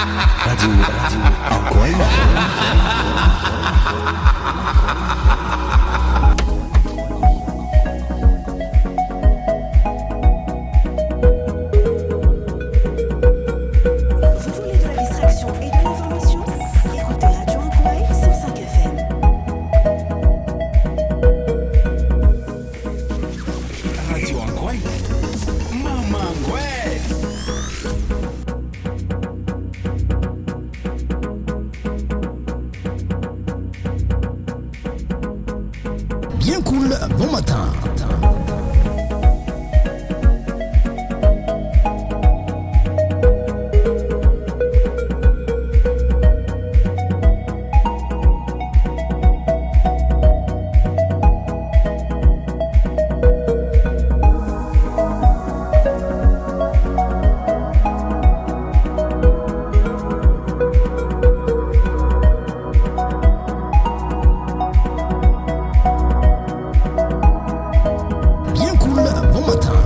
Radio Ankoay. Vous voulez de la distraction et de l'information? Écoutez Radio Ankoay 105 FM. Radio Ankoay. Maman Ankoay. Bien cool, bon matin. Bien cool, bon matin.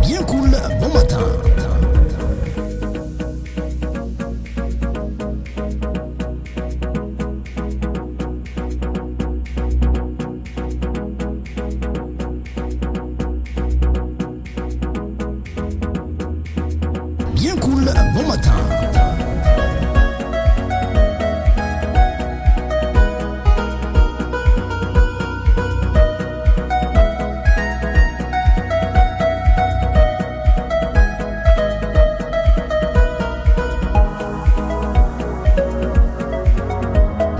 Bien cool, bon matin. Bien cool, bon matin.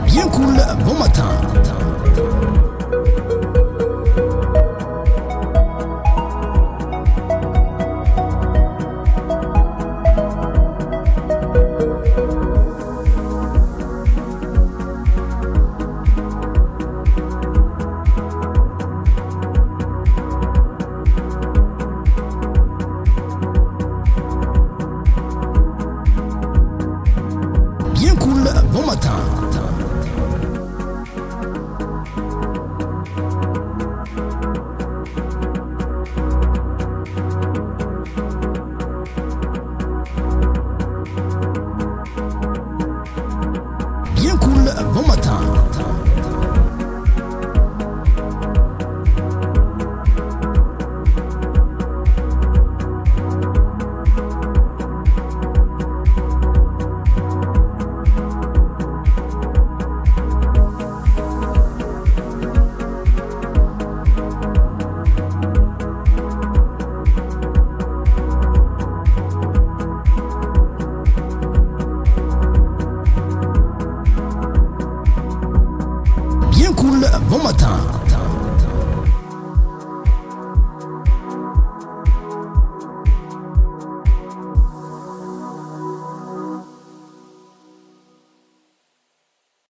Bien cool, bon matin. Bien cool, bon matin. Bien cool, bon matin. Bien cool, bon matin.